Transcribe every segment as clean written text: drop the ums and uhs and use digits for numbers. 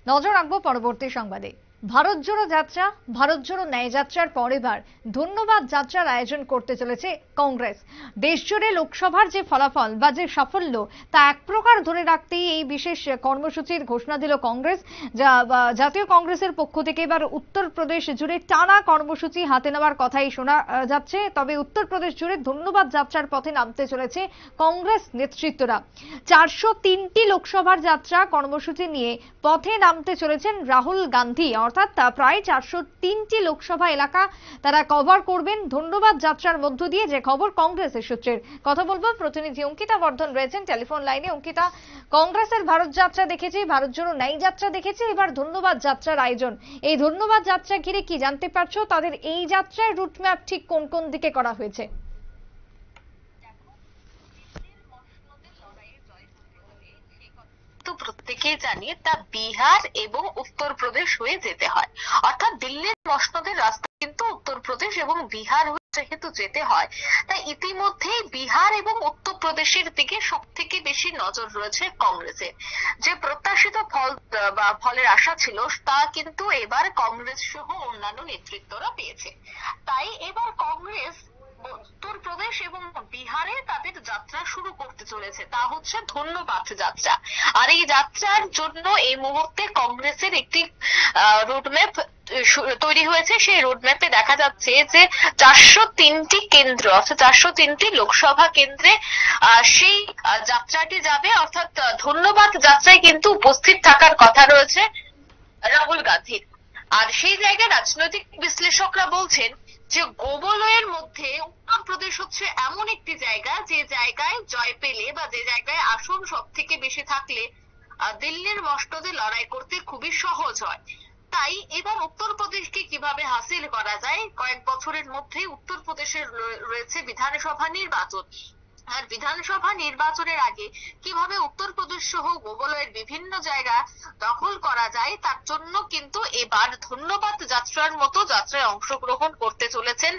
নজর রাখবো পরবর্তী সংবাদে। ভারত জোড়ো যাত্রা, ভারত জোড়ো ন্যায় যাত্রার পর এবার ধন্যবাদ যাত্রার আয়োজন করতে চলেছে কংগ্রেস। দেশ জুড়ে লোকসভার যে ফলাফল বা যে সাফল্য তা এক প্রকার ধরে রাখতেই এই বিশেষ কর্মসূচির ঘোষণা দিল কংগ্রেস। জাতীয় কংগ্রেসের পক্ষ থেকে এবার উত্তরপ্রদেশ জুড়ে টানা কর্মসূচি হাতে নেওয়ার কথাই শোনা যাচ্ছে। তবে উত্তরপ্রদেশ জুড়ে ধন্যবাদ যাত্রার পথে নামতে চলেছে কংগ্রেস নেতৃত্বরা। 403টি লোকসভার যাত্রা কর্মসূচি নিয়ে পথে নামতে চলেছেন রাহুল গান্ধী, অর্থাৎ প্রায় 403টি লোকসভা এলাকা তারা কভার করবেন ধন্যবাদ যাত্রার মধ্য দিয়ে, যে খবর কংগ্রেসের সূত্রের। কথা বলবো প্রতিনিধি অঙ্কিতা বর্ধন রয়েছেন টেলিফোন লাইনে। অঙ্কিতা, কংগ্রেসের ভারত যাত্রা দেখেছি, ভারত জোড়ো ন্যায় যাত্রা দেখেছি, এবার ধন্যবাদ যাত্রার আয়োজন। এই ধন্যবাদ যাত্রা ঘিরে কি জানতে পারছো? তাদের এই যাত্রার রুটম্যাপ ঠিক কোন কোন দিকে করা হয়েছে? প্রত্যেকেই জানি তা বিহার এবং উত্তরপ্রদেশ হয়ে যেতে হয়, অর্থাৎ দিল্লির মসনদের রাস্তা কিন্তু উত্তরপ্রদেশ এবং বিহার হয়ে যেহেতু যেতে হয়, তাই ইতিমধ্যেই বিহার এবং উত্তরপ্রদেশের দিকে সব থেকে বেশি নজর রয়েছে কংগ্রেসের। যে প্রত্যাশিত ফলের আশা ছিল তা কিন্তু এবার কংগ্রেস সহ অন্যান্য নেতৃত্বরা পেয়েছে। তাই এবার কংগ্রেস উত্তরপ্রদেশ এবং বিহারে তাদের যাত্রা শুরু করতে চলেছে, তা হচ্ছে ধন্যবাদ যাত্রা। আর এই যাত্রার জন্য এই মুহূর্তে কংগ্রেসের একটি রোডম্যাপ তৈরি হয়েছে। সেই রোডম্যাপে দেখা যাচ্ছে যে 403টি কেন্দ্র, অর্থাৎ 403টি লোকসভা কেন্দ্রে সেই যাত্রাটি যাবে, অর্থাৎ ধন্যবাদ যাত্রায় কিন্তু উপস্থিত থাকার কথা রয়েছে রাহুল গান্ধীর। আর সেই জায়গায় রাজনৈতিক বিশ্লেষকরা বলছেন যে গোবলয়ের মধ্যে উত্তরপ্রদেশ হচ্ছে এমন একটি জায়গা যে জায়গায় জয় পেলে বা যে জায়গায় আসন সব থেকে বেশি থাকলে দিল্লির মসনদে লড়াই করতে খুবই সহজ হয়। তাই এবার উত্তরপ্রদেশকে কিভাবে হাসিল করা যায়, কয়েক বছরের মধ্যে উত্তরপ্রদেশের রয়েছে বিধানসভা নির্বাচন, আর বিধানসভা নির্বাচনের আগে কিভাবে উত্তরপ্রদেশ সহ গোবলয়ের বিভিন্ন জায়গা দখল করা যায়, তার জন্য কিন্তু এবার ধন্যবাদ যাত্রার মতো যাত্রায় অংশগ্রহণ করতে চলেছেন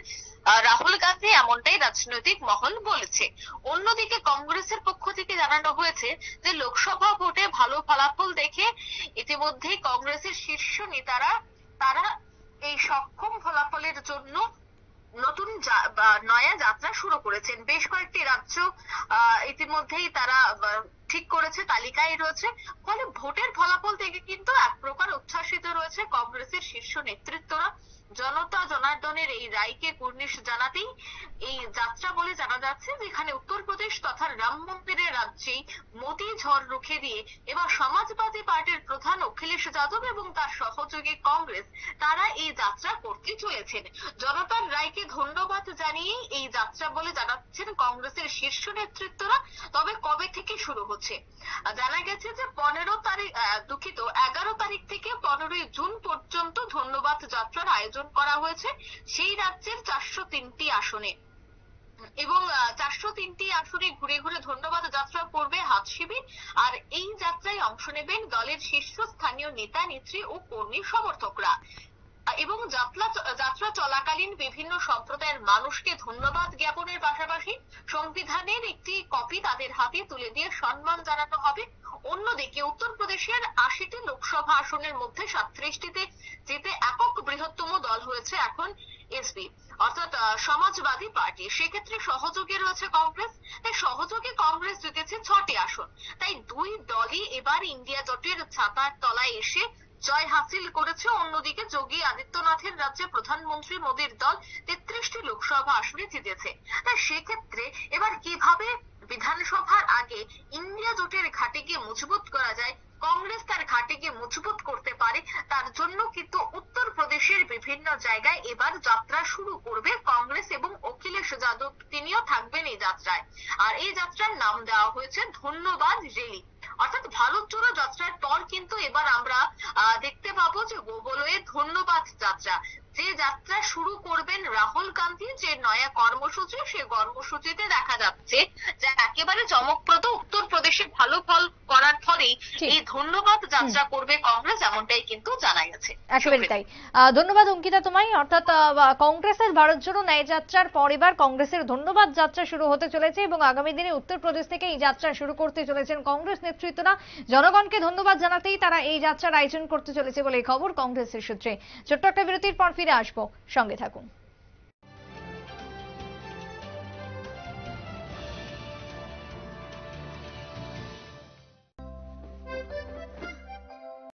রাহুল গান্ধী, এমনটাই রাজনৈতিক মহল বলেছে। অন্যদিকে কংগ্রেসের পক্ষ থেকে জানানো হয়েছে যে লোকসভা ভোটে ভালো ফলাফল দেখে ইতিমধ্যেই কংগ্রেসের শীর্ষ নেতারা তারা এই সক্ষম ফলাফলের জন্য নতুন নয়া যাত্রা শুরু করেছেন। বেশ কয়েকটি রাজ্য ইতিমধ্যেই তারা ঠিক করেছে, তালিকায় রয়েছে। ফলে ভোটের ফলাফল থেকে কিন্তু এক প্রকার উচ্ছ্বাসিত রয়েছে কংগ্রেসের শীর্ষ নেতৃত্বরা। জনতা জনার্দনের এই রায়কে কুর্নিশ জানাতেই এই যাত্রা বলে জানা যাচ্ছে, যেখানে উত্তরপ্রদেশ তথা রাম মন্দিরের রাজ্যেই মোদী ঝড় রুখে দিয়ে এবার সমাজবাদী পার্টির প্রধান অখিলেশ যাদব এবং তার সহযোগী কংগ্রেস তারা এই যাত্রা করতে চলেছেন। জনতার রায়কে ধন্যবাদ জানিয়ে এই যাত্রা বলে জানাচ্ছেন কংগ্রেসের শীর্ষ নেতৃত্বরা। তবে কবে থেকে শুরু হচ্ছে জানা গেছে যে 11 তারিখ থেকে 15ই জুন পর্যন্ত ধন্যবাদ যাত্রার আয়োজন করা হয়েছে সেই রাজ্যের 403টি আসনে। এবং 403টি আসনে ঘুরে ঘুরে ধন্যবাদ যাত্রা করবে হাত শিবির। আর এই যাত্রায় অংশ নেবেন দলের শীর্ষস্থানীয় নেতা নেত্রী ও কর্মী সমর্থকরা। এবং যাত্রা চলাকালীন বিভিন্ন সম্প্রদায়ের মানুষকে ধন্যবাদ জ্ঞাপনের পাশাপাশি সংবিধানের একটি কপি তাদের হাতে তুলে দিয়ে সম্মান জানানো হবে। অন্যদিকে উত্তরপ্রদেশের 80টি লোকসভা আসনের মধ্যে 37টিতে যেতে একক বৃহত্তম দল হয়েছে এখন এসপি, অর্থাৎ সমাজবাদী পার্টি। সেক্ষেত্রে সহযোগে রয়েছে কংগ্রেস, তাই সহযোগে কংগ্রেস জিতেছে 6টি আসন। তাই দুই দলই এবার ইন্ডিয়া জোটের ছাতার তলায় এসে জয় হাসিল করেছে। অন্যদিকে যোগী আদিত্যনাথের রাজ্যে প্রধানমন্ত্রী মোদীর দল 33টি লোকসভা আসনে জিতেছে। তাই সেক্ষেত্রে এবার কিভাবে বিধানসভার আগে ইন্ডিয়া জোটের ঘাঁটিকে মজবুত করা যায়, কংগ্রেস তার ঘাঁটিকে মজবুত করতে পারে, তার জন্য কিন্তু উত্তরপ্রদেশের বিভিন্ন জায়গায় এবার যাত্রা শুরু করবে কংগ্রেস এবং অখিলেশ যাদব তিনিও থাকবেন এই যাত্রায়। আর এই যাত্রার নাম দেওয়া হয়েছে ধন্যবাদ র্যালি। অর্থাৎ ভারত জোড়ো যাত্রার পর কিন্তু এবার আমরা দেখতে পাবো যে গোবলয়ে ধন্যবাদ যাত্রা, যে যাত্রা শুরু করবেন রাহুল গান্ধী, যে নয়া কর্মসূচি, সে কর্মসূচিতে দেখা যাচ্ছে যে একেবারে চমকপ্রদ উত্তরপ্রদেশে ভালো ফল করার ফলেই এই ধন্যবাদ যাত্রা করবে কংগ্রেস। এমনটাই কিন্তু জানা গেছে। একেবারে তাই। ধন্যবাদ অঙ্কিতা তোমায়। অর্থাৎ কংগ্রেসের ভারত জোড়ো ন্যায় যাত্রার পর এবার কংগ্রেসের ধন্যবাদ যাত্রা শুরু হতে চলেছে এবং আগামী দিনে উত্তরপ্রদেশ থেকে এই যাত্রা শুরু করতে চলেছেন কংগ্রেস নেতৃত্বরা। জনগণকে ধন্যবাদ জানাতেই তারা এই যাত্রার আয়োজন করতে চলেছে বলে খবর কংগ্রেসের সূত্রে। ছোট্ট একটা বিরতির পর ফিরে আসবো, সঙ্গে থাকুন।